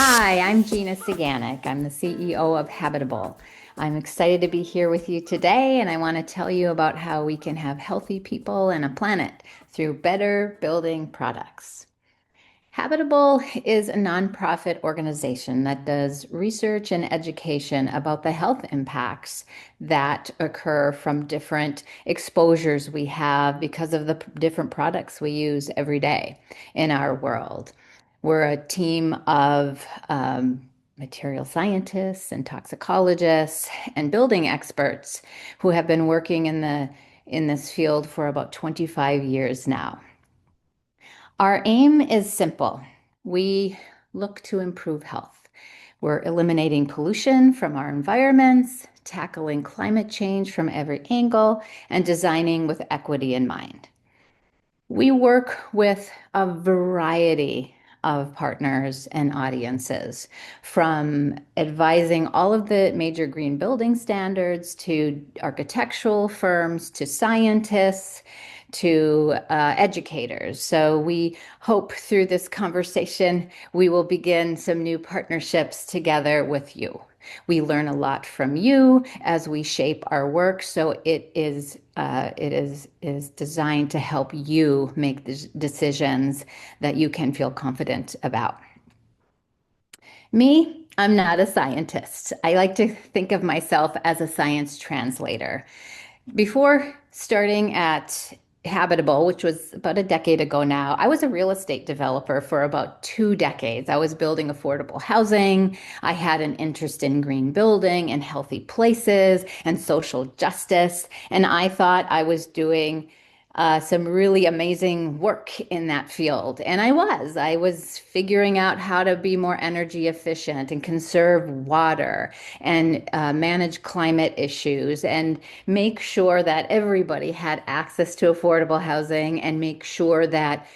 Hi, I'm Gina Ciganik. I'm the CEO of Habitable. I'm excited to be here with you today, and I want to tell you about how we can have healthy people and a planet through better building products. Habitable is a nonprofit organization that does research and education about the health impacts that occur from different exposures we have because of the different products we use every day in our world. We're a team of material scientists and toxicologists and building experts who have been working in this field for about 25 years now. Our aim is simple. We look to improve health. We're eliminating pollution from our environments, tackling climate change from every angle, and designing with equity in mind. We work with a variety of partners and audiences, from advising all of the major green building standards to architectural firms to scientists to educators. So we hope through this conversation we will begin some new partnerships together with you. We learn a lot from you as we shape our work, so it is designed to help you make the decisions that you can feel confident about. Me, I'm not a scientist. I like to think of myself as a science translator. Before starting at Habitable, which was about a decade ago now, I was a real estate developer for about 2 decades. I was building affordable housing. I had an interest in green building and healthy places and social justice. And I thought I was doing some really amazing work in that field. And I was figuring out how to be more energy efficient and conserve water and manage climate issues and make sure that everybody had access to affordable housing and make sure that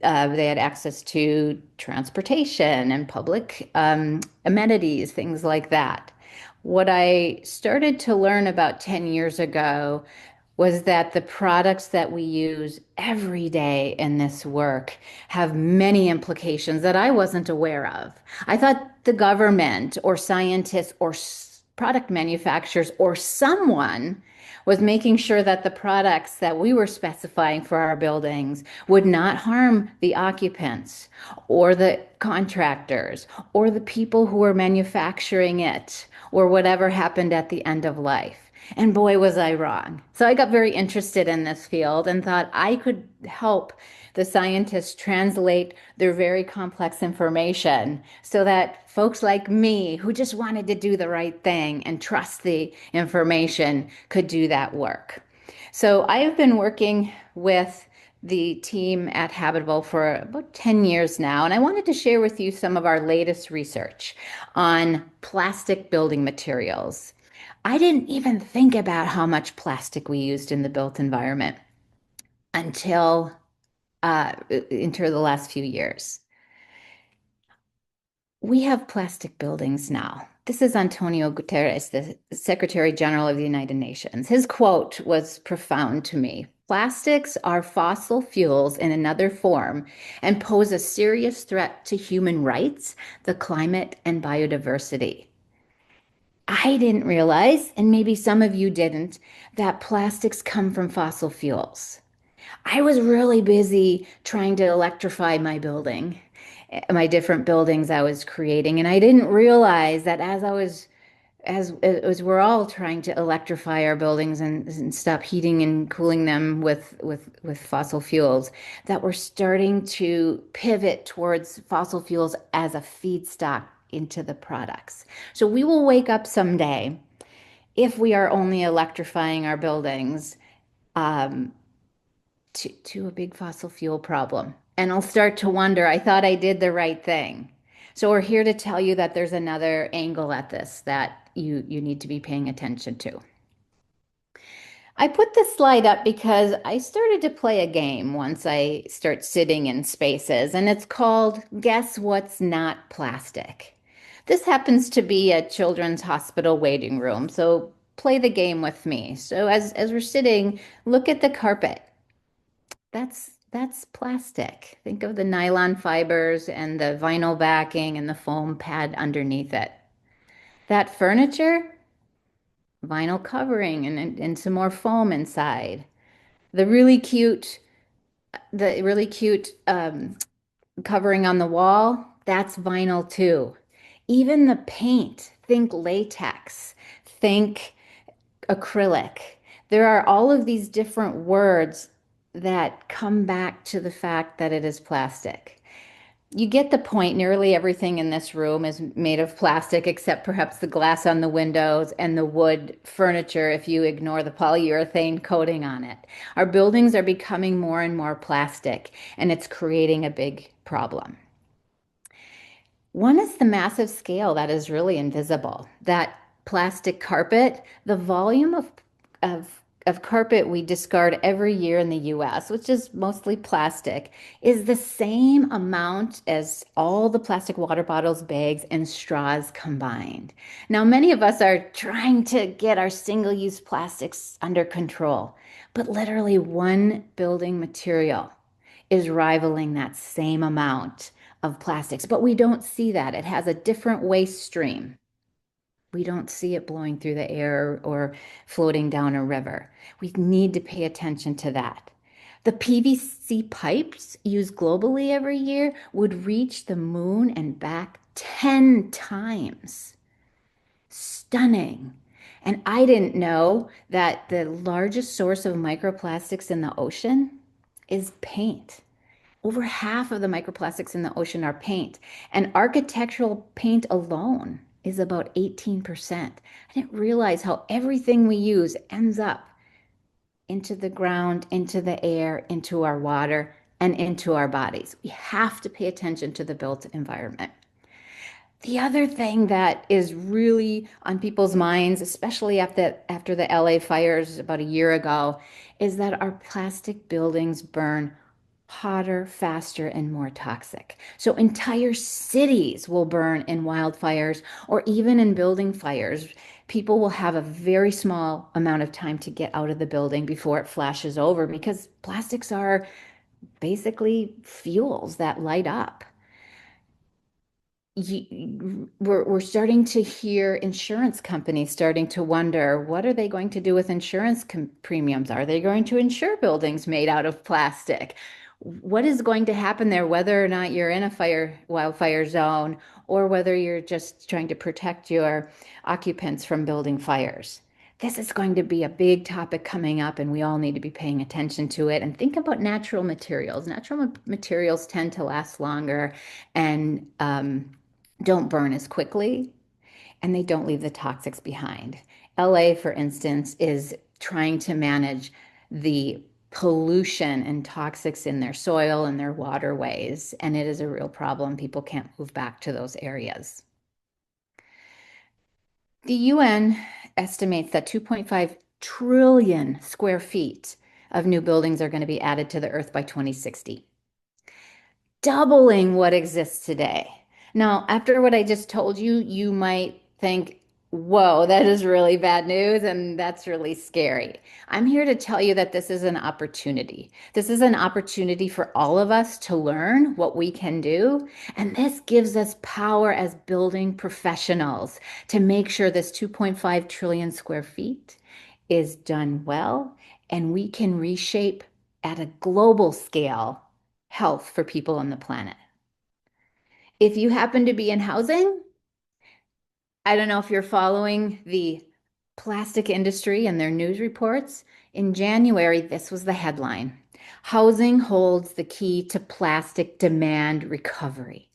they had access to transportation and public amenities, things like that. What I started to learn about 10 years ago was that the products that we use every day in this work have many implications that I wasn't aware of. I thought the government or scientists or product manufacturers or someone was making sure that the products that we were specifying for our buildings would not harm the occupants or the contractors or the people who were manufacturing it or whatever happened at the end of life. And boy, was I wrong. So I got very interested in this field and thought I could help the scientists translate their very complex information so that folks like me, who just wanted to do the right thing and trust the information, could do that work. So I have been working with the team at Habitable for about 10 years now, and I wanted to share with you some of our latest research on plastic building materials. I didn't even think about how much plastic we used in the built environment until into the last few years. We have plastic buildings now. This is Antonio Guterres, the Secretary General of the United Nations. His quote was profound to me. Plastics are fossil fuels in another form and pose a serious threat to human rights, the climate, and biodiversity. I didn't realize, and maybe some of you didn't, that plastics come from fossil fuels. I was really busy trying to electrify my building, my different buildings I was creating, and I didn't realize that as we're all trying to electrify our buildings and stop heating and cooling them with fossil fuels, that we're starting to pivot towards fossil fuels as a feedstock into the products. So we will wake up someday, if we are only electrifying our buildings, um, to a big fossil fuel problem. And I'll start to wonder, I thought I did the right thing. So we're here to tell you that there's another angle at this that you need to be paying attention to. I put this slide up because I started to play a game once I start sitting in spaces, and it's called Guess What's Not Plastic. This happens to be a children's hospital waiting room, so play the game with me. So as we're sitting, look at the carpet. That's that's plastic. Think of the nylon fibers and the vinyl backing and the foam pad underneath it. That furniture, vinyl covering and some more foam inside. The really cute, the really cute covering on the wall, that's vinyl too. Even the paint, think latex, think acrylic. There are all of these different words that come back to the fact that it is plastic. You get the point. Nearly everything in this room is made of plastic, except perhaps the glass on the windows and the wood furniture, if you ignore the polyurethane coating on it. Our buildings are becoming more and more plastic, and it's creating a big problem. One is the massive scale that is really invisible. That plastic carpet, the volume of carpet we discard every year in the US, which is mostly plastic, is the same amount as all the plastic water bottles, bags, and straws combined. Now, many of us are trying to get our single-use plastics under control, but literally one building material is rivaling that same amount of plastics, but we don't see that. It has a different waste stream. We don't see it blowing through the air or floating down a river. We need to pay attention to that. The PVC pipes used globally every year would reach the moon and back 10 times. Stunning. And I didn't know that the largest source of microplastics in the ocean is paint. Over half of the microplastics in the ocean are paint, and architectural paint alone is about 18%. I didn't realize how everything we use ends up into the ground, into the air, into our water, and into our bodies. We have to pay attention to the built environment. The other thing that is really on people's minds, especially after the LA fires about a year ago, is that our plastic buildings burn hotter, faster, and more toxic. So entire cities will burn in wildfires or even in building fires. People will have a very small amount of time to get out of the building before it flashes over because plastics are basically fuels that light up. We're starting to hear insurance companies starting to wonder, what are they going to do with insurance premiums? Are they going to insure buildings made out of plastic? What is going to happen there, whether or not you're in a wildfire zone or whether you're just trying to protect your occupants from building fires? This is going to be a big topic coming up, and we all need to be paying attention to it. And think about natural materials. Natural materials tend to last longer and don't burn as quickly, and they don't leave the toxics behind. LA, for instance, is trying to manage the pollution and toxics in their soil and their waterways, and it is a real problem. People can't move back to those areas. The UN estimates that 2.5 trillion square feet of new buildings are going to be added to the earth by 2060, doubling what exists today. Now, after what I just told you, you might think, whoa, that is really bad news and that's really scary. I'm here to tell you that this is an opportunity. This is an opportunity for all of us to learn what we can do. And this gives us power as building professionals to make sure this 2.5 trillion square feet is done well and we can reshape at a global scale health for people on the planet. If you happen to be in housing, I don't know if you're following the plastic industry and their news reports. In January, this was the headline: Housing holds the key to plastic demand recovery.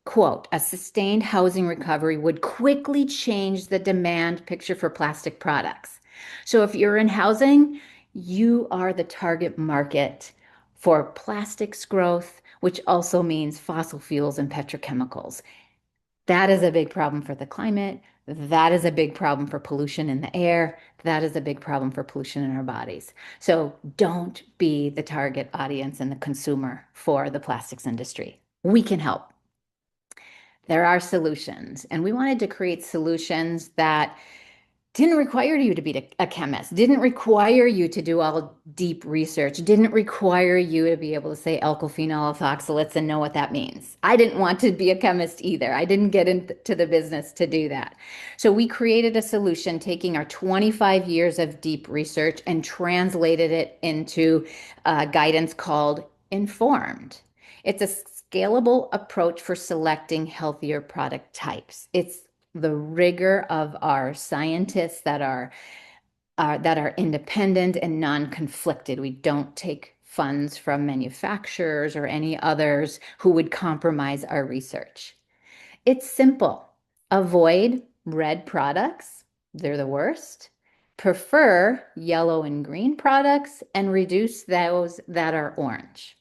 Quote, a sustained housing recovery would quickly change the demand picture for plastic products. So if you're in housing, you are the target market for plastics growth, which also means fossil fuels and petrochemicals. That is a big problem for the climate. That is a big problem for pollution in the air. That is a big problem for pollution in our bodies. So don't be the target audience and the consumer for the plastics industry. We can help. There are solutions, and we wanted to create solutions that Didn't require you to be a chemist, didn't require you to do all deep research, didn't require you to be able to say alkyl phenol ethoxylates and know what that means. I didn't want to be a chemist either. I didn't get into the business to do that. So we created a solution taking our 25 years of deep research and translated it into guidance called Informed. It's a scalable approach for selecting healthier product types. It's the rigor of our scientists that are independent and non-conflicted. We don't take funds from manufacturers or any others who would compromise our research. It's simple. Avoid red products. They're the worst. Prefer yellow and green products and reduce those that are orange.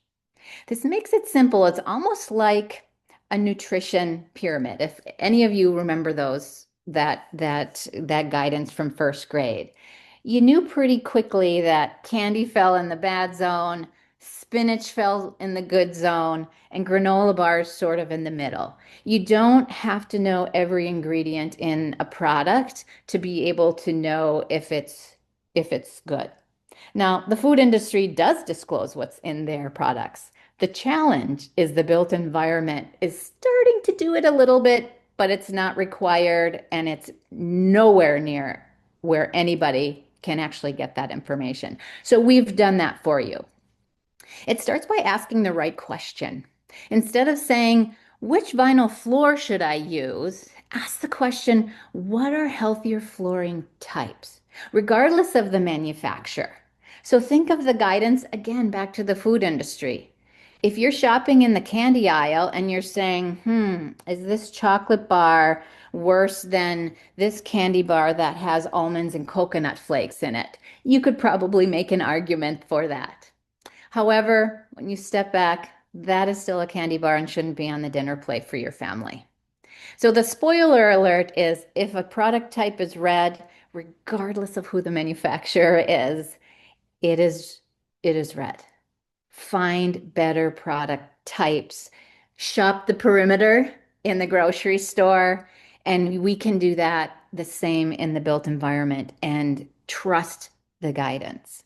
This makes it simple. It's almost like a nutrition pyramid. If any of you remember that guidance from first grade, you knew pretty quickly that candy fell in the bad zone, spinach fell in the good zone, and granola bars sort of in the middle. You don't have to know every ingredient in a product to be able to know if it's good. Now, the food industry does disclose what's in their products. The challenge is the built environment is starting to do it a little bit, but it's not required and it's nowhere near where anybody can actually get that information. So we've done that for you. It starts by asking the right question. Instead of saying, which vinyl floor should I use? Ask the question, what are healthier flooring types, regardless of the manufacturer? So think of the guidance again back to the food industry. If you're shopping in the candy aisle and you're saying, is this chocolate bar worse than this candy bar that has almonds and coconut flakes in it? You could probably make an argument for that. However, when you step back, that is still a candy bar and shouldn't be on the dinner plate for your family. So the spoiler alert is if a product type is red, regardless of who the manufacturer is, it is it is red. Find better product types. Shop the perimeter in the grocery store, and we can do that the same in the built environment and trust the guidance.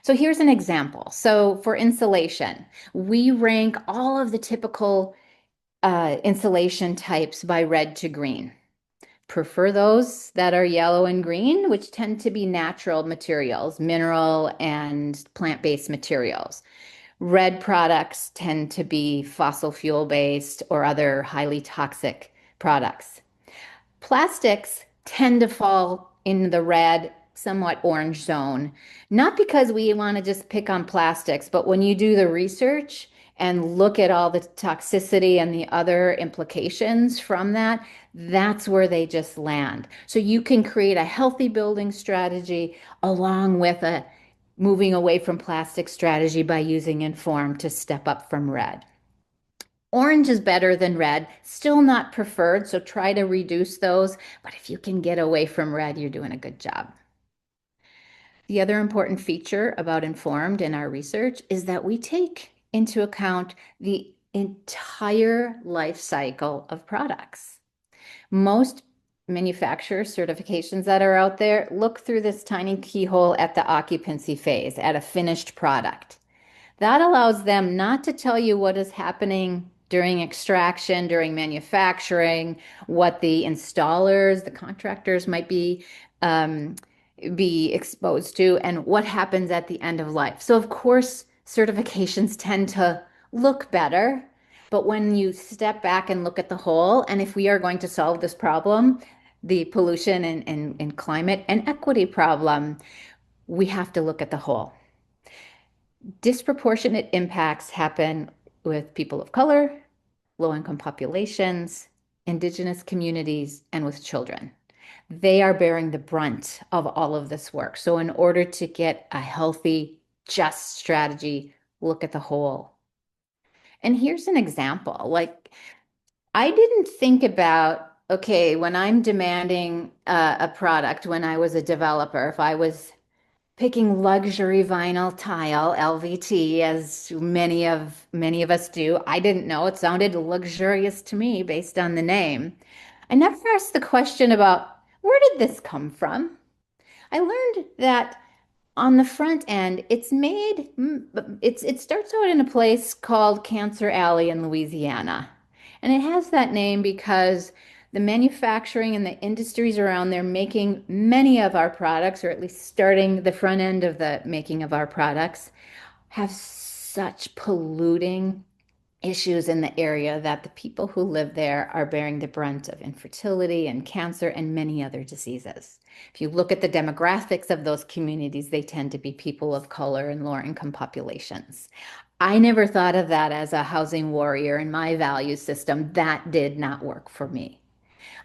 So here's an example. So for insulation, we rank all of the typical insulation types by red to green. Prefer those that are yellow and green, which tend to be natural materials, mineral and plant-based materials. Red products tend to be fossil fuel based or other highly toxic products. Plastics tend to fall in the red, somewhat orange zone, not because we want to just pick on plastics, but when you do the research and look at all the toxicity and the other implications from that, that's where they just land. So you can create a healthy building strategy along with a moving away from plastic strategy by using Inform to step up from red. Orange is better than red, still not preferred, so try to reduce those. But if you can get away from red, you're doing a good job. The other important feature about Informed in our research is that we take into account the entire life cycle of products. Most manufacturer certifications that are out there look through this tiny keyhole at the occupancy phase, at a finished product. That allows them not to tell you what is happening during extraction, during manufacturing, what the installers, the contractors might be exposed to, and what happens at the end of life. So of course, certifications tend to look better, but when you step back and look at the whole, and if we are going to solve this problem, the pollution and climate and equity problem, we have to look at the whole. Disproportionate impacts happen with people of color, low-income populations, indigenous communities, and with children. They are bearing the brunt of all of this work. So in order to get a healthy, just strategy, look at the whole. And here's an example. Like, I didn't think about, okay, when I'm demanding a product, when I was a developer, if I was picking luxury vinyl tile, LVT, as many of us do, I didn't know. It sounded luxurious to me based on the name. I never asked the question about where did this come from? I learned that on the front end, it's made, it starts out in a place called Cancer Alley in Louisiana. And it has that name because the manufacturing and the industries around there making many of our products, or at least starting the front end of the making of our products, have such polluting issues in the area that the people who live there are bearing the brunt of infertility and cancer and many other diseases. If you look at the demographics of those communities, they tend to be people of color and lower income populations. I never thought of that as a housing warrior in my value system. That did not work for me.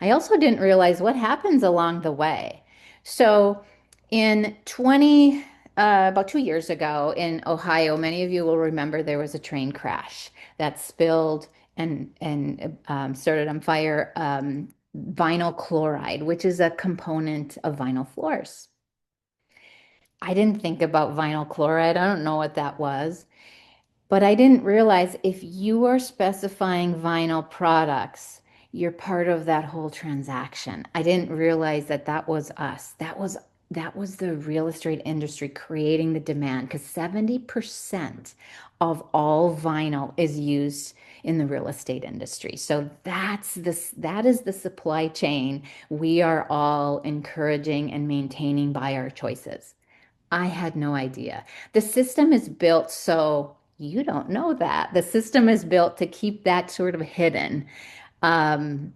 I also didn't realize what happens along the way. So in 20, about 2 years ago in Ohio, many of you will remember there was a train crash that spilled and started on fire vinyl chloride, which is a component of vinyl floors. I didn't think about vinyl chloride. I don't know what that was. But I didn't realize if you are specifying vinyl products, you're part of that whole transaction. I didn't realize that that was us. That was the real estate industry creating the demand because 70% of all vinyl is used in the real estate industry. So that is the supply chain we are all encouraging and maintaining by our choices. I had no idea. The system is built so you don't know that. The system is built to keep that sort of hidden. Um,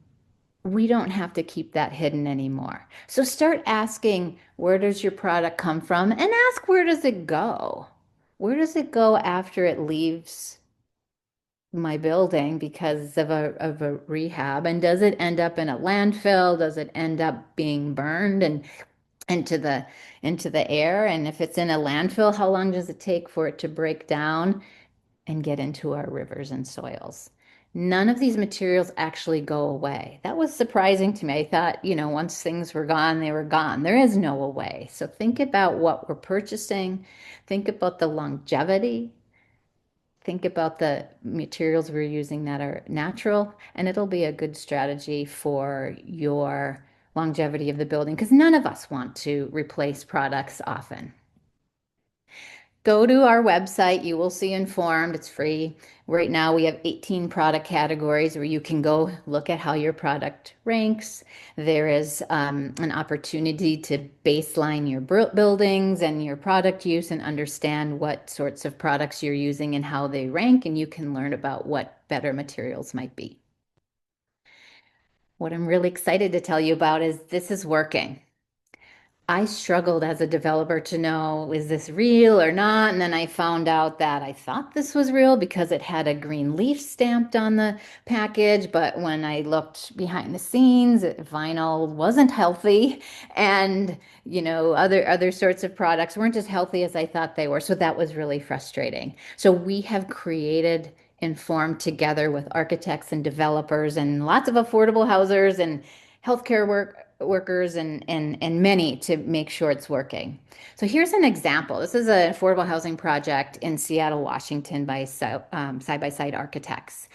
we don't have to keep that hidden anymore. So start asking, where does your product come from? And ask, where does it go? Where does it go after it leaves my building because of a rehab? And does it end up in a landfill? Does it end up being burned and into the air? And if it's in a landfill, how long does it take for it to break down and get into our rivers and soils? None of these materials actually go away. That was surprising to me. I thought, once things were gone, they were gone. There is no away. So think about what we're purchasing. Think about the longevity. Think about the materials we're using that are natural, and it'll be a good strategy for your longevity of the building because none of us want to replace products often. Go to our website. You will see Informed. It's free. Right now, we have 18 product categories where you can go look at how your product ranks. There is an opportunity to baseline your buildings and your product use and understand what sorts of products you're using and how they rank, and you can learn about what better materials might be. What I'm really excited to tell you about is this is working. I struggled as a developer to know, is this real or not? And then I found out that I thought this was real because it had a green leaf stamped on the package. But when I looked behind the scenes, vinyl wasn't healthy. And, other sorts of products weren't as healthy as I thought they were. So that was really frustrating. So we have created Informed together with architects and developers and lots of affordable housers and healthcare workers and many to make sure it's working. So here's an example. This is an affordable housing project in Seattle, Washington by Side by Side Architects.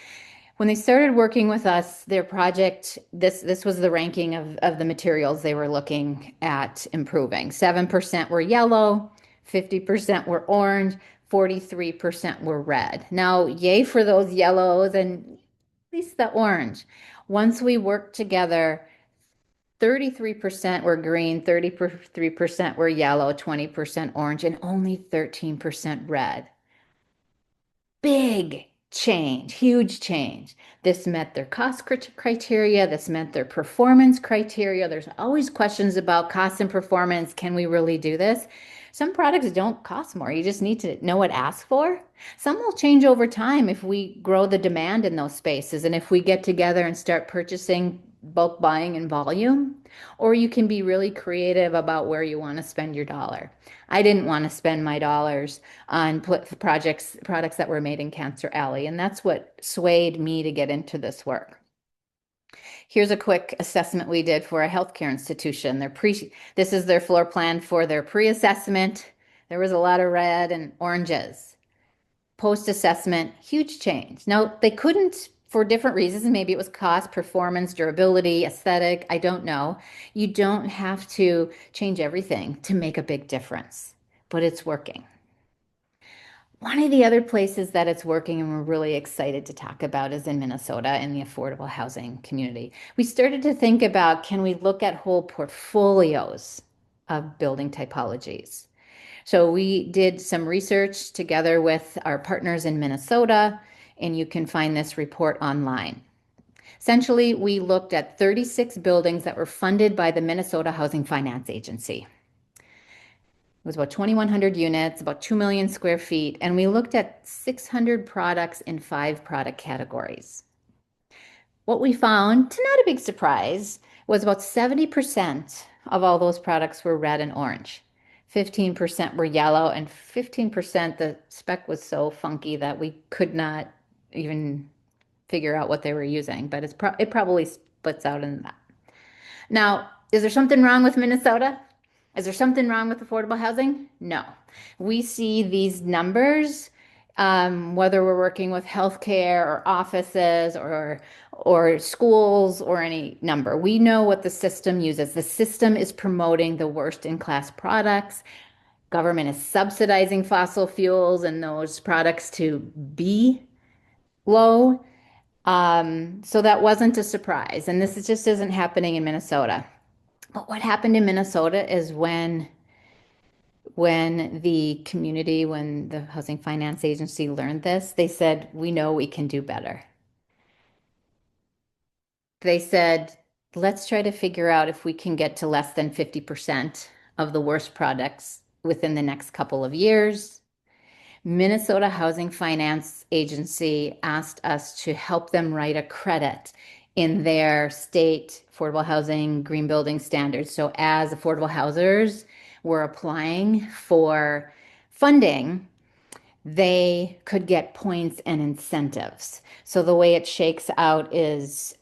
When they started working with us, their project, this was the ranking of the materials they were looking at improving. 7% were yellow, 50% were orange, 43% were red. Now, yay for those yellows and at least the orange. Once we worked together, 33% were green, 33% were yellow, 20% orange, and only 13% red. Big change, huge change. This met their cost criteria. This met their performance criteria. There's always questions about cost and performance. Can we really do this? Some products don't cost more. You just need to know what to ask for. Some will change over time if we grow the demand in those spaces and if we get together and start purchasing bulk buying in volume, or you can be really creative about where you want to spend your dollar. I didn't want to spend my dollars on products that were made in Cancer Alley, and that's what swayed me to get into this work. Here's a quick assessment we did for a healthcare institution. This is their floor plan for their pre-assessment. There was a lot of red and oranges. Post-assessment, huge change. Now, they couldn't for different reasons. Maybe it was cost, performance, durability, aesthetic. I don't know. You don't have to change everything to make a big difference, but it's working. One of the other places that it's working and we're really excited to talk about is in Minnesota in the affordable housing community. We started to think about, can we look at whole portfolios of building typologies? So we did some research together with our partners in Minnesota, and you can find this report online. Essentially, we looked at 36 buildings that were funded by the Minnesota Housing Finance Agency. It was about 2,100 units, about 2 million square feet, and we looked at 600 products in 5 product categories. What we found, to not a big surprise, was about 70% of all those products were red and orange. 15% were yellow, and 15% the spec was so funky that we could not even figure out what they were using, but it probably splits out in that. Now, is there something wrong with Minnesota? Is there something wrong with affordable housing? No. We see these numbers, whether we're working with healthcare or offices or schools or any number. We know what the system uses. The system is promoting the worst in class products. Government is subsidizing fossil fuels and those products to be low. So that wasn't a surprise. And this just isn't happening in Minnesota. But what happened in Minnesota is when the community, when the Housing Finance Agency learned this, they said, we know we can do better. They said, let's try to figure out if we can get to less than 50% of the worst products within the next couple of years. Minnesota Housing Finance Agency asked us to help them write a credit in their state affordable housing green building standards. So as affordable housers were applying for funding, they could get points and incentives. So the way it shakes out is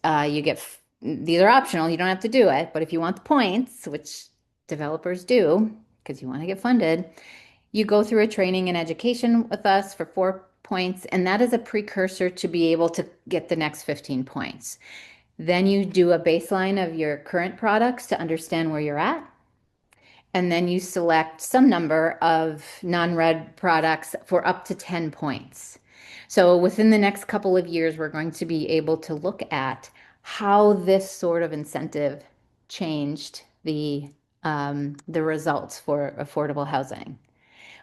these are optional, you don't have to do it, but if you want the points, which developers do, because you want to get funded, you go through a training and education with us for 4 points, and that is a precursor to be able to get the next 15 points. Then you do a baseline of your current products to understand where you're at. And then you select some number of non-red products for up to 10 points. So within the next couple of years, we're going to be able to look at how this sort of incentive changed the results for affordable housing.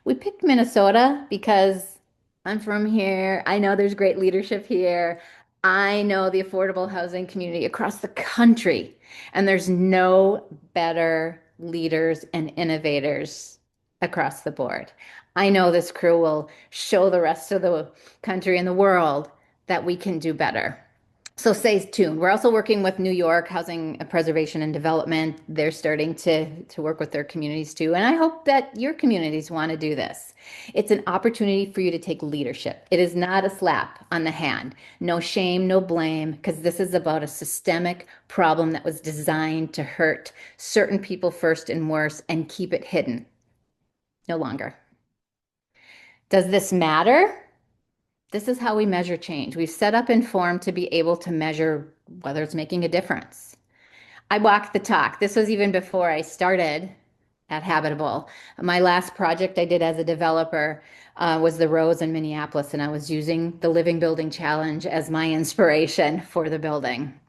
We picked Minnesota because I'm from here. I know there's great leadership here. I know the affordable housing community across the country, and there's no better leaders and innovators across the board. I know this crew will show the rest of the country and the world that we can do better. So stay tuned. We're also working with New York Housing Preservation and Development. They're starting to work with their communities too. And I hope that your communities want to do this. It's an opportunity for you to take leadership. It is not a slap on the hand. No shame, no blame, because this is about a systemic problem that was designed to hurt certain people first and worse and keep it hidden. No longer. Does this matter? This is how we measure change. We've set up Inform to be able to measure whether it's making a difference. I walk the talk. This was even before I started at Habitable. My last project I did as a developer was the Rose in Minneapolis, and I was using the Living Building Challenge as my inspiration for the building.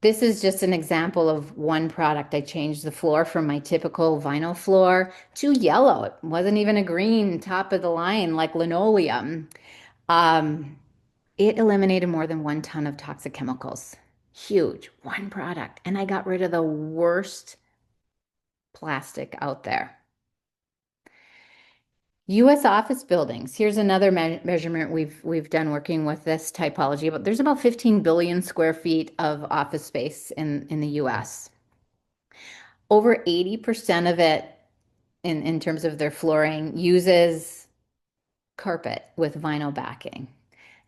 This is just an example of one product. I changed the floor from my typical vinyl floor to yellow. It wasn't even a green top of the line like linoleum. It eliminated more than 1 ton of toxic chemicals. Huge, one product. And I got rid of the worst plastic out there. US office buildings. Here's another measurement we've done working with this typology, but there's about 15 billion square feet of office space in the US. Over 80% of it in terms of their flooring uses carpet with vinyl backing.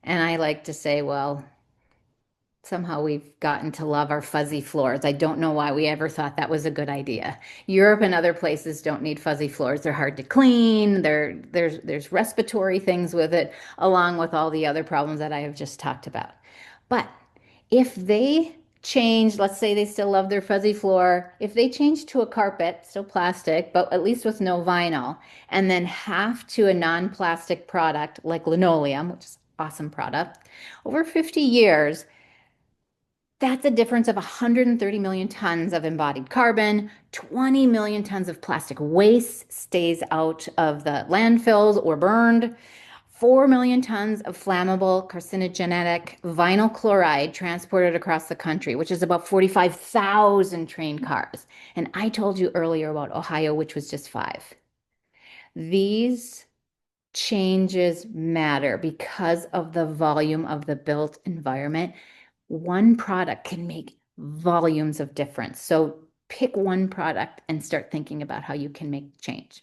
And I like to say, well, Somehow we've gotten to love our fuzzy floors. I don't know why we ever thought that was a good idea. Europe and other places don't need fuzzy floors. They're hard to clean. There's respiratory things with it, along with all the other problems that I have just talked about. But if they change, let's say they still love their fuzzy floor, if they change to a carpet, still plastic, but at least with no vinyl, and then half to a non-plastic product like linoleum, which is an awesome product, over 50 years, that's a difference of 130 million tons of embodied carbon, 20 million tons of plastic waste stays out of the landfills or burned, 4 million tons of flammable carcinogenic vinyl chloride transported across the country, which is about 45,000 train cars. And I told you earlier about Ohio, which was just five. These changes matter because of the volume of the built environment. One product can make volumes of difference. So pick one product and start thinking about how you can make change.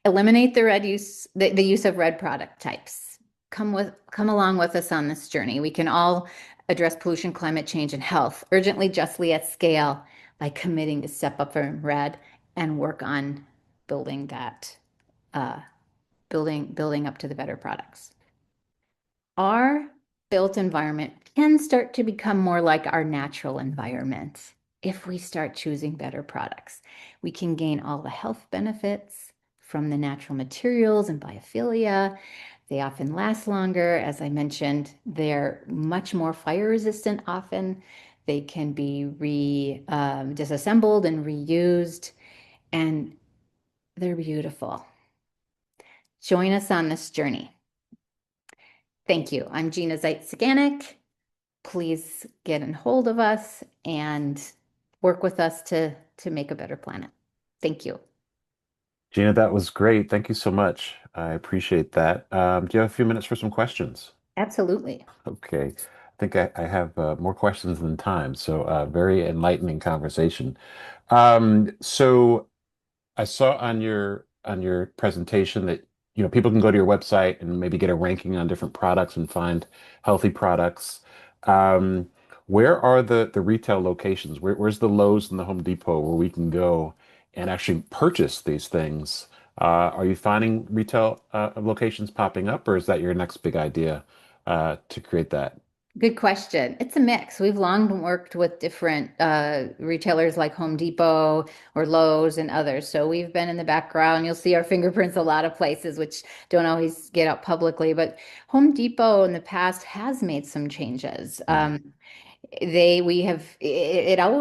Eliminate the use of red product types. Come along with us on this journey. We can all address pollution, climate change, and health urgently, justly, at scale by committing to step up from red and work on building that building up to the better products. Our built environment can start to become more like our natural environment if we start choosing better products. We can gain all the health benefits from the natural materials and biophilia. They often last longer. As I mentioned, they're much more fire resistant often. They can be disassembled and reused, and they're beautiful. Join us on this journey. Thank you. I'm Gina Zaitz, Ciganik. Please get in hold of us and work with us to make a better planet. Thank you. Gina, that was great. Thank you so much. I appreciate that. Do you have a few minutes for some questions? Absolutely. Okay. I think I have more questions than time, so very enlightening conversation. So I saw on your presentation that people can go to your website and maybe get a ranking on different products and find healthy products. Um, where are the retail locations? Where's the Lowe's and the Home Depot where we can go and actually purchase these things? Are you finding retail locations popping up, or is that your next big idea to create that? Good question. It's a mix. We've long worked with different retailers like Home Depot or Lowe's and others. So we've been in the background. You'll see our fingerprints a lot of places, which don't always get out publicly. But Home Depot in the past has made some changes. Mm, We have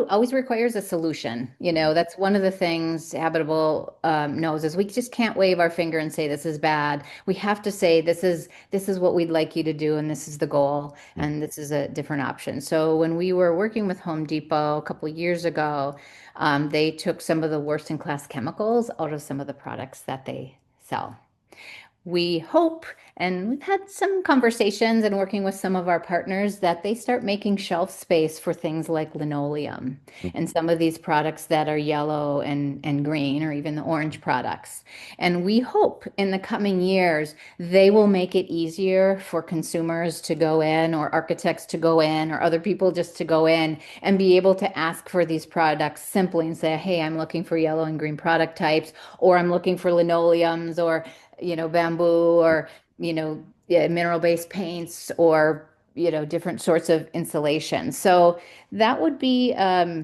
always requires a solution. mm, That's one of the things Habitable knows is we just can't wave our finger and say this is bad. We have to say this is what we'd like you to do, and this is the goal, mm. and this is a different option. So when we were working with Home Depot a couple of years ago, they took some of the worst in class chemicals out of some of the products that they sell. We hope, and we've had some conversations and working with some of our partners, that they start making shelf space for things like linoleum and some of these products that are yellow and green, or even the orange products. And we hope in the coming years they will make it easier for consumers to go in, or architects to go in, or other people just to go in and be able to ask for these products simply and say, hey, I'm looking for yellow and green product types, or I'm looking for linoleums, or bamboo, or, yeah, mineral-based paints, or, different sorts of insulation. So that would be a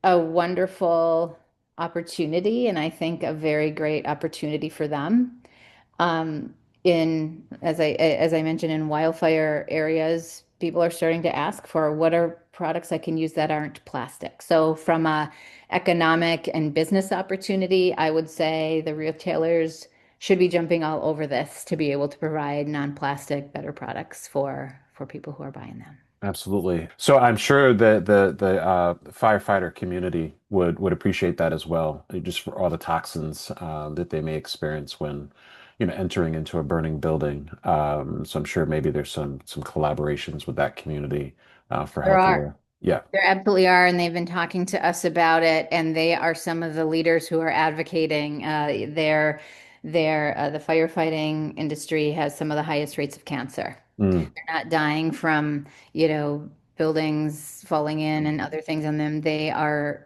wonderful opportunity, and I think a very great opportunity for them. In as I mentioned, in wildfire areas, people are starting to ask for what are products I can use that aren't plastic. So from a economic and business opportunity, I would say the retailers should be jumping all over this to be able to provide non-plastic better products for people who are buying them. Absolutely. So I'm sure that the firefighter community would appreciate that as well, just for all the toxins that they may experience when, entering into a burning building. So I'm sure maybe there's some collaborations with that community for There are. healthier. Yeah, There absolutely are, and they've been talking to us about it, and they are some of the leaders who are advocating. The firefighting industry has some of the highest rates of cancer. Mm, They're not dying from, you know, buildings falling in and other things on them. They are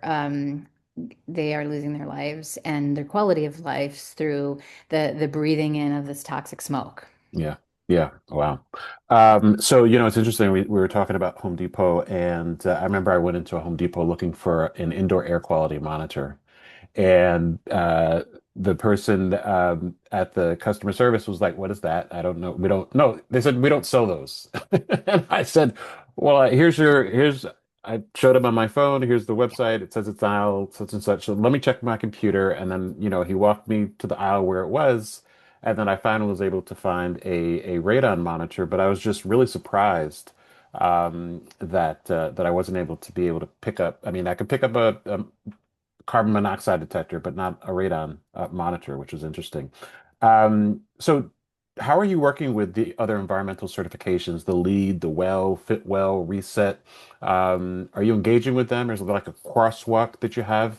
losing their lives and their quality of lives through the breathing in of this toxic smoke. yeah. Yeah. Wow. So, it's interesting. We were talking about Home Depot, and I remember I went into a Home Depot looking for an indoor air quality monitor. And the person at the customer service was like, "What is that? I don't know. We don't know." They said, "We don't sell those." And I said, "Well, here's." I showed him on my phone. Here's the website. It says it's aisle such and such. So let me check my computer. And then, he walked me to the aisle where it was. And then I finally was able to find a radon monitor. But I was just really surprised that I wasn't able to pick up. I mean, I could pick up a carbon monoxide detector, but not a radon monitor, which is interesting. So, how are you working with the other environmental certifications, the LEED, the WELL, Fitwell, Reset? Are you engaging with them? Or is it like a crosswalk that you have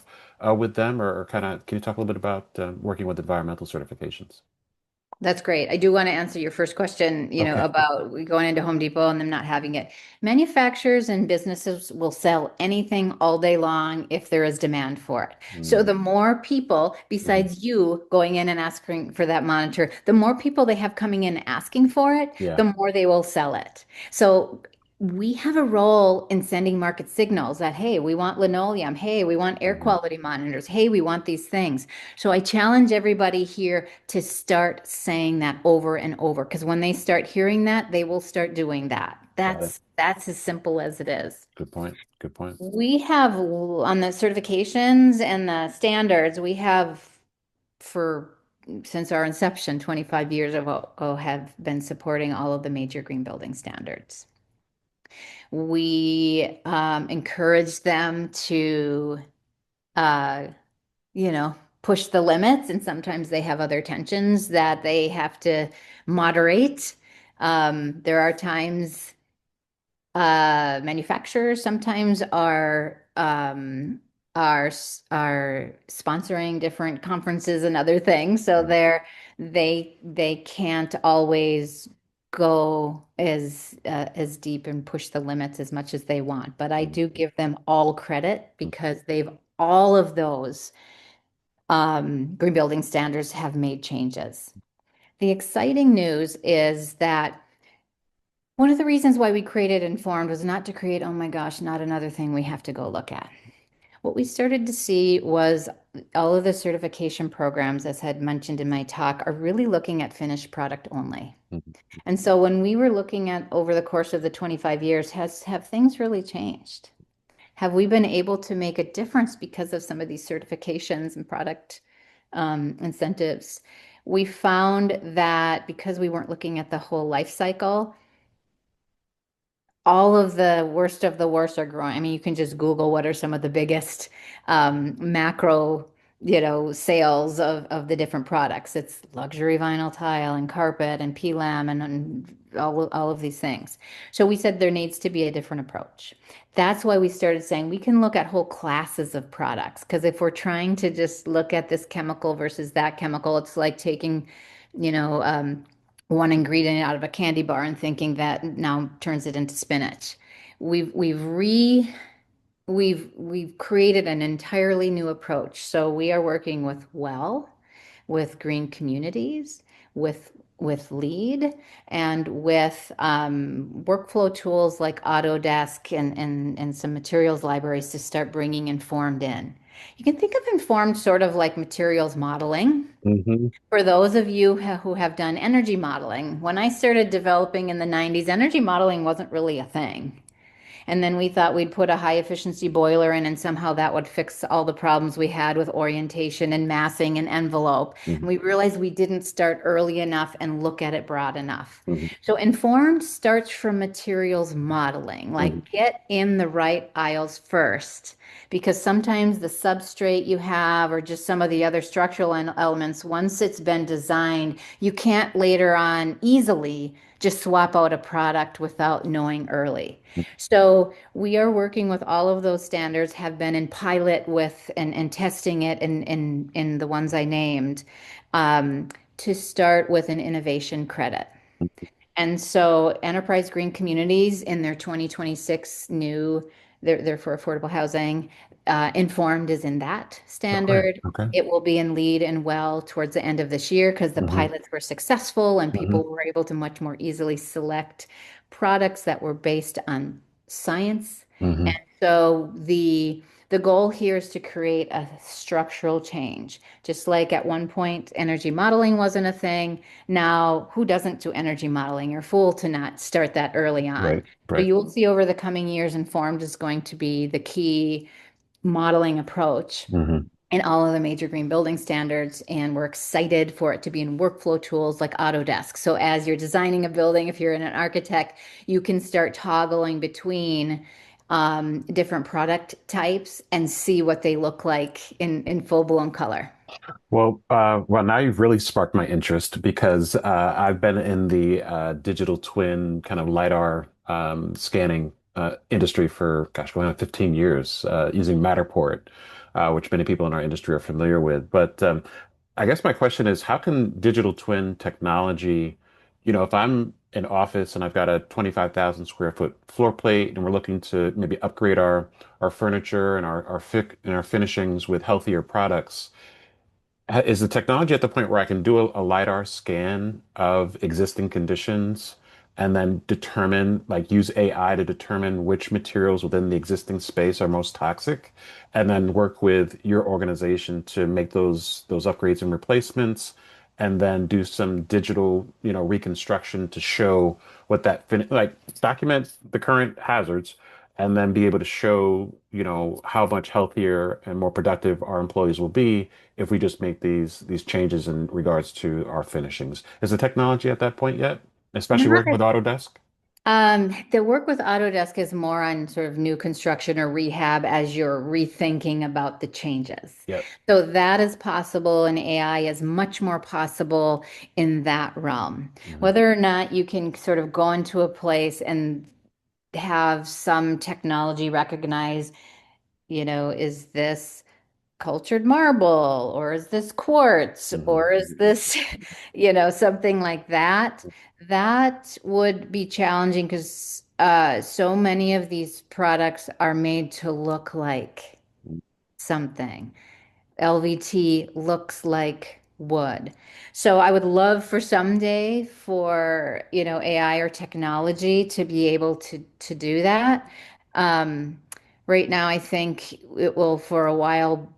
with them, or kind of, can you talk a little bit about working with environmental certifications? That's great. I do want to answer your first question, Okay. about going into Home Depot and them not having it. Manufacturers and businesses will sell anything all day long if there is demand for it. So Mm-hmm. the more people, besides you going in and asking for that monitor, the more people they have coming in asking for it, Yeah. the more they will sell it. So we have a role in sending market signals that, hey, we want linoleum. Hey, we want air Hmm. quality monitors. Hey, we want these things. So I challenge everybody here to start saying that over and over, because when they start hearing that, they will start doing that. Got it. That's as simple as it is. Good point. Good point. We have on the certifications and the standards, we have for since our inception 25 years ago have been supporting all of the major green building standards. We encourage them to uh, push the limits, and sometimes they have other tensions that they have to moderate. There are times manufacturers sometimes are are sponsoring different conferences and other things, so they can't always go as deep and push the limits as much as they want. But I do give them all credit because they've all of those green building standards have made changes. The exciting news is that one of the reasons why we created Informed was not to create, oh my gosh, not another thing we have to go look at. What we started to see was all of the certification programs, as I had mentioned in my talk, are really looking at finished product only. Mhm. And so when we were looking at over the course of the 25 years, have things really changed? Have we been able to make a difference because of some of these certifications and product incentives? We found that because we weren't looking at the whole life cycle, all of the worst are growing. I mean, you can just Google what are some of the biggest macro, sales of the different products. It's luxury vinyl tile and carpet and PLAM and all of these things. So we said there needs to be a different approach. That's why we started saying we can look at whole classes of products. Because if we're trying to just look at this chemical versus that chemical, it's like taking, you know, um, one ingredient out of a candy bar and thinking that now turns it into spinach. We've we've re we've created an entirely new approach. So we are working with with green communities, with LEAD, and with workflow tools like Autodesk and some materials libraries to start bringing Informed in. You can think of Informed sort of like materials modeling. Mhm. For those of you who have done energy modeling, when I started developing in the 90s, energy modeling wasn't really a thing. And then we thought we'd put a high efficiency boiler in, and somehow that would fix all the problems we had with orientation and massing and envelope. And Mhm. we realized we didn't start early enough and look at it broad enough. Mhm. So informed starts from materials modeling, Mhm. like get in the right aisles first. Because sometimes the substrate you have, or just some of the other structural elements, once it's been designed, you can't later on easily just swap out a product without knowing early. So we are working with all of those standards, have been in pilot with and testing it in the ones I named, to start with an innovation credit. And so Enterprise Green Communities in their 2026 new, they're for affordable housing, Informed is in that Oh, great. standard. Okay. It will be in LEED and well towards the end of this year because the Hmm. pilots were successful and Hmm. people were able to much more easily select products that were based on science. Hmm. And so the goal here is to create a structural change. Just like at one point, energy modeling wasn't a thing. Now, who doesn't do energy modeling? You're a fool to not start that early on. Right. So Right. you will see over the coming years, Informed is going to be the key modeling approach Hmm. in all of the major green building standards. And we're excited for it to be in workflow tools like Autodesk. So as you're designing a building, if you're an architect, you can start toggling between different product types and see what they look like in full blown color. Well, now you've really sparked my interest because I've been in the digital twin kind of LiDAR scanning industry for, gosh, going on 15 years using Matterport, which many people in our industry are familiar with. But I guess my question is, how can digital twin technology, if I'm in office and I've got a 25,000 square foot floor plate and we're looking to maybe upgrade our furniture and our finishings with healthier products. Is the technology at the point where I can do a LiDAR scan of existing conditions and then determine, like use AI to determine which materials within the existing space are most toxic, and then work with your organization to make those upgrades and replacements, and then do some digital, reconstruction to show what like document the current hazards and then be able to show, how much healthier and more productive our employees will be if we just make these changes in regards to our finishings. Is the technology at that point yet? Especially Not working with Autodesk? The work with Autodesk is more on sort of new construction or rehab as you're rethinking about the changes. Yep. So that is possible, and AI is much more possible in that realm. Hmm. Whether or not you can sort of go into a place and have some technology recognize, is this cultured marble or is this quartz Hmm. or is this something like that, that would be challenging because so many of these products are made to look like something. LVT looks like wood. So I would love for someday for, AI or technology to be able to do that. Um, right now, I think it will for a while,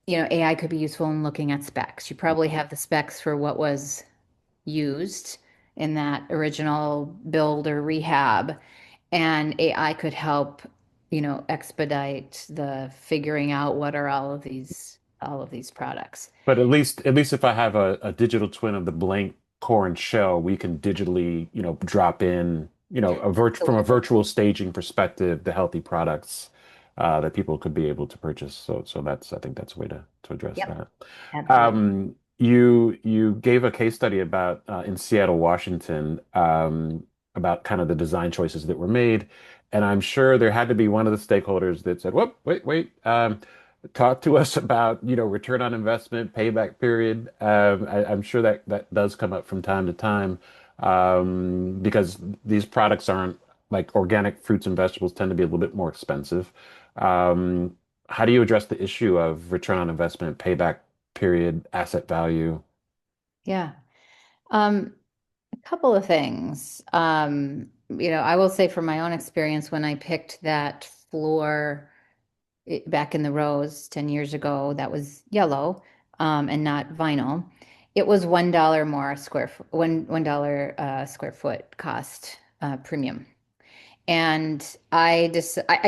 AI could be useful in looking at specs. You probably have the specs for what was used in that original build or rehab, and AI could help, expedite the figuring out what are all of these products. But at least if I have a digital twin of the blank core and shell, we can digitally, drop in, from a Absolutely. virtual staging perspective, the healthy products that people could be able to purchase. So I think that's a way to address Yep, that. absolutely. You gave a case study about in Seattle, Washington, about kind of the design choices that were made, and I'm sure there had to be one of the stakeholders that said, "Whoop, wait, wait, talk to us about return on investment, payback period." I'm sure that does come up from time to time because these products aren't like organic fruits and vegetables tend to be a little bit more expensive. Um, how do you address the issue of return on investment, payback period, asset value? Yeah. Um, a couple of things. I will say from my own experience, when I picked that floor back in the Rose 10 years ago, that was yellow, and not vinyl. It was $1 more square foot, $1 square foot cost premium. And I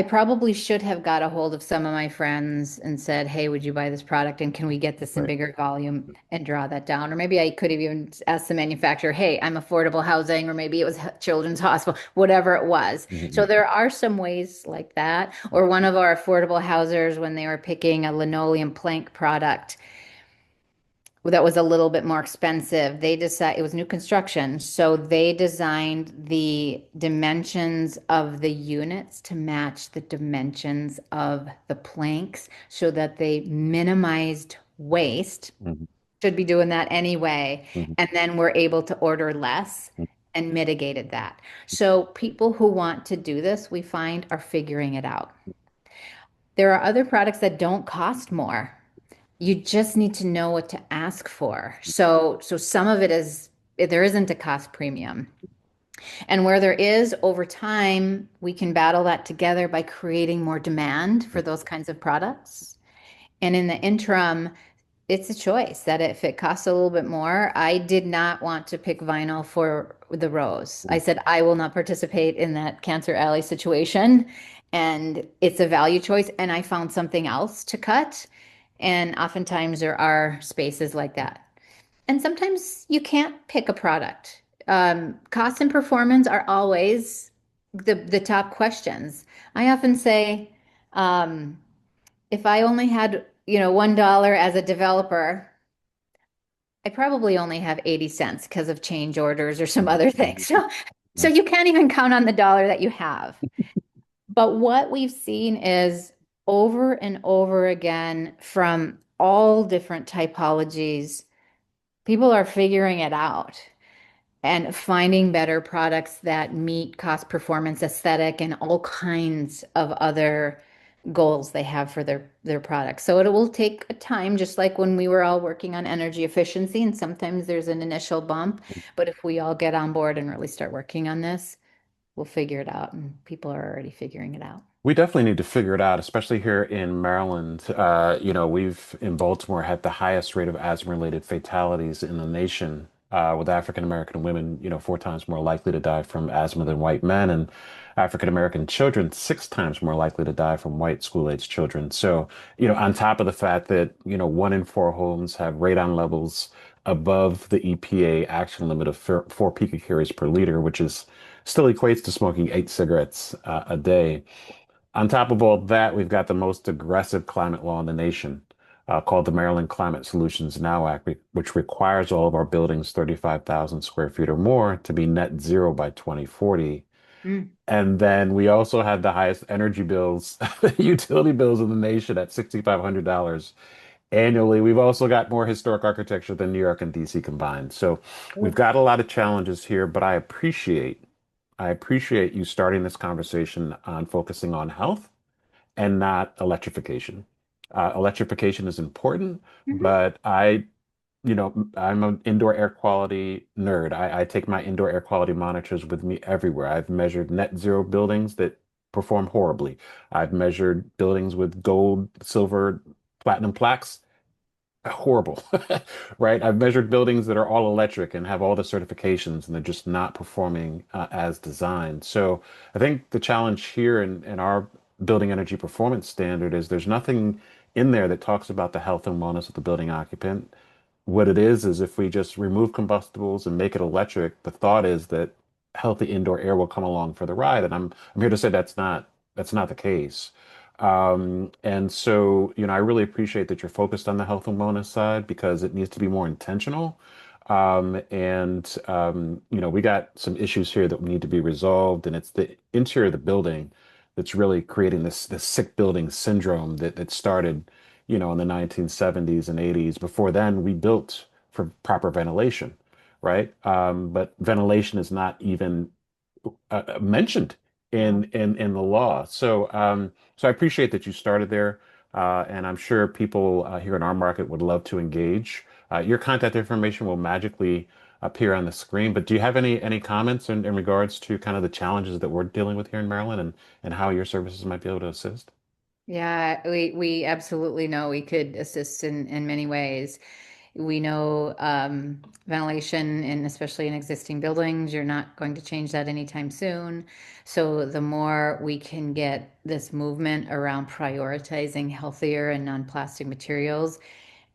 probably should have got a hold of some of my friends and said, "Hey, would you buy this product? And can we get this in Right. bigger volume and draw that down?" Or maybe I could have even asked the manufacturer, "Hey, I'm affordable housing," or maybe it was Children's Hospital, whatever it was. So Mhm. there are some ways like that. Or one of our affordable housers, when they were picking a linoleum plank product, that was a little bit more expensive. They decided it was new construction, so they designed the dimensions of the units to match the dimensions of the planks so that they minimized waste. Mhm. Should be doing that anyway. Mhm. And then we're able to order less and mitigated that. So people who want to do this, we find, are figuring it out. There are other products that don't cost more. You just need to know what to ask for. So some of it is there isn't a cost premium. And where there is, over time, we can battle that together by creating more demand for those kinds of products. And in the interim, it's a choice that if it costs a little bit more, I did not want to pick vinyl for the rose. I said, I will not participate in that Cancer Alley situation. And it's a value choice. And I found something else to cut. And oftentimes there are spaces like that. And sometimes you can't pick a product. Cost and performance are always the top questions. I often say, um, if I only had, $1 as a developer, I probably only have 80 cents because of change orders or some other things. So you can't even count on the dollar that you have. But what we've seen is over and over again from all different typologies, people are figuring it out and finding better products that meet cost, performance, aesthetic, and all kinds of other goals they have for their products. So it will take a time, just like when we were all working on energy efficiency, and sometimes there's an initial bump, but if we all get on board and really start working on this, we'll figure it out, and people are already figuring it out. We definitely need to figure it out, especially here in Maryland. We've in Baltimore had the highest rate of asthma-related fatalities in the nation, with African American women, 4 times more likely to die from asthma than white men, and African American children 6 times more likely to die from white school-age children. So, on top of the fact that, 1 in 4 homes have radon levels above the EPA action limit of 4 picocuries per liter, which is still equates to smoking 8 cigarettes a day. On top of all that, we've got the most aggressive climate law in the nation, called the Maryland Climate Solutions Now Act, which requires all of our buildings 35,000 square feet or more to be net zero by 2040. Mm. And then we also had the highest energy bills, utility bills in the nation at $6,500 annually. We've also got more historic architecture than New York and DC combined. So we've got a lot of challenges here, but I appreciate you starting this conversation on focusing on health and not electrification. Electrification is important, Mhm. but I'm an indoor air quality nerd. I take my indoor air quality monitors with me everywhere. I've measured net zero buildings that perform horribly. I've measured buildings with gold, silver, platinum plaques, horrible, right? I've measured buildings that are all electric and have all the certifications, and they're just not performing as designed. So I think the challenge here in our building energy performance standard is there's nothing in there that talks about the health and wellness of the building occupant. What it is if we just remove combustibles and make it electric, the thought is that healthy indoor air will come along for the ride. And I'm here to say that's not the case. And so, I really appreciate that you're focused on the health and wellness side because it needs to be more intentional. We got some issues here that need to be resolved, and it's the interior of the building that's really creating this sick building syndrome that started, in the 1970s and 80s. Before then, we built for proper ventilation, right? But ventilation is not even mentioned No. in the law. So I appreciate that you started there, and I'm sure people here in our market would love to engage. Your contact information will magically appear on the screen. But do you have any comments in regards to kind of the challenges that we're dealing with here in Maryland and how your services might be able to assist? Yeah, we absolutely know we could assist in many ways. We know ventilation, and especially in existing buildings, you're not going to change that anytime soon. So the more we can get this movement around prioritizing healthier and non-plastic materials,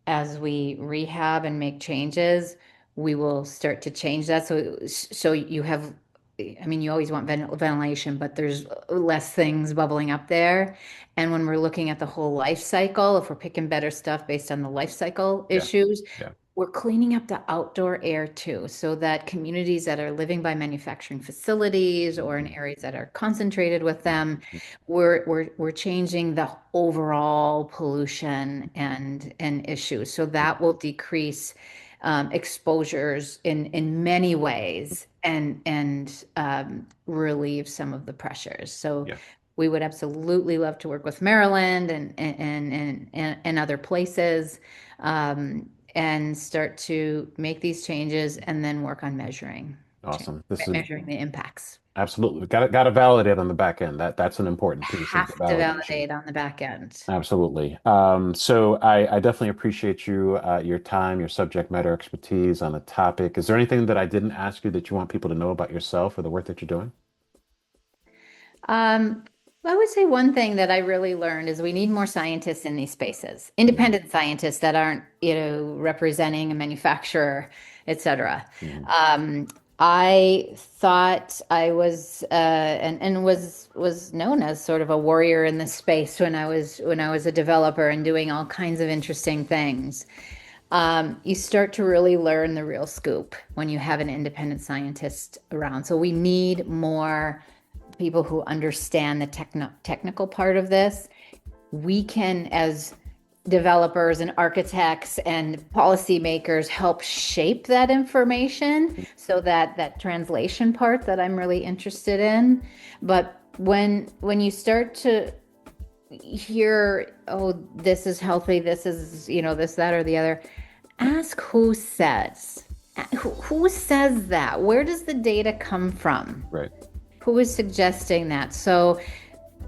as we rehab and make changes, we will start to change that. So you have, I mean, you always want ventilation, but there's less things bubbling up there. And when we're looking at the whole life cycle, if we're picking better stuff based on the life cycle Yeah, issues, yeah. we're cleaning up the outdoor air too, so that communities that are living by manufacturing facilities or in Mhm. areas that are concentrated with them, Mhm. we're changing the overall pollution and issues. So that will decrease exposures in many ways. and relieve some of the pressures. So Yeah. we would absolutely love to work with Maryland and other places, and start to make these changes and then work on Awesome. This is measuring the impacts. absolutely got to validate on the back end. That's an important piece of the Have to validation. validate on the back end. Absolutely. So I definitely appreciate your time, your subject matter expertise on the topic. Is there anything that I didn't ask you that you want people to know about yourself or the work that you're doing? Um, I would say one thing that I really learned is we need more scientists in these spaces, Mhm. independent scientists that aren't, representing a manufacturer, et cetera. Mhm. I thought I was and was known as sort of a warrior in this space when I was a developer and doing all kinds of interesting things. You start to really learn the real scoop when you have an independent scientist around. So we need more people who understand the technical part of this. We can, as developers and architects and policymakers, help shape that information so that that translation part that I'm really interested in. But when you start to hear, oh, this is healthy, this is, this, that, or the other, ask who says. Who says that? Where does the data come from? Right. Who is suggesting that? So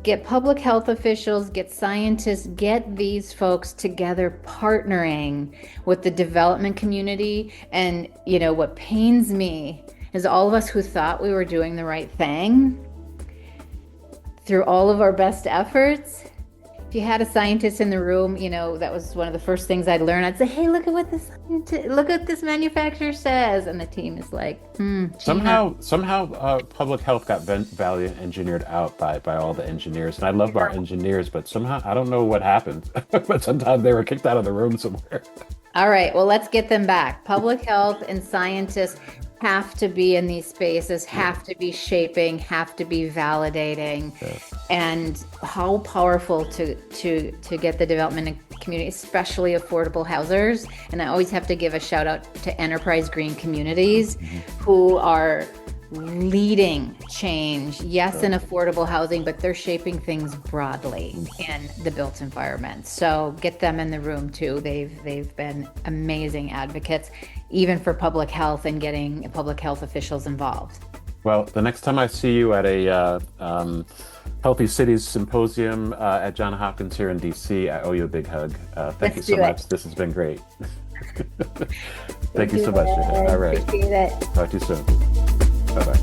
get public health officials, get scientists, get these folks together partnering with the development community. And, what pains me is all of us who thought we were doing the right thing through all of our best efforts. If you had a scientist in the room, that was one of the first things I'd learn. I'd say, "Hey, look at what look at this manufacturer says," and the team is like, Gina. Somehow, public health got value engineered out by all the engineers, and I love our engineers, but somehow I don't know what happened, but sometimes they were kicked out of the room somewhere. All right, well, let's get them back. Public health and scientists have to be in these spaces, Yeah, have to be shaping, have to be validating, yeah, and how powerful to get the development community, especially affordable housers. And I always have to give a shout out to enterprise green communities mhm, who are leading change, yes, yeah. in affordable housing, but they're shaping things broadly in the built environment. So get them in the room too. They've been amazing advocates, even for public health and getting public health officials involved. Well, the next time I see you at a Healthy Cities Symposium at Johns Hopkins here in DC, I owe you a big hug. Thank you Let's so do it. much. This has been great. Thank Thank you you, so much, Gina. All Ed. right. Appreciate it. Talk to you soon. Bye bye.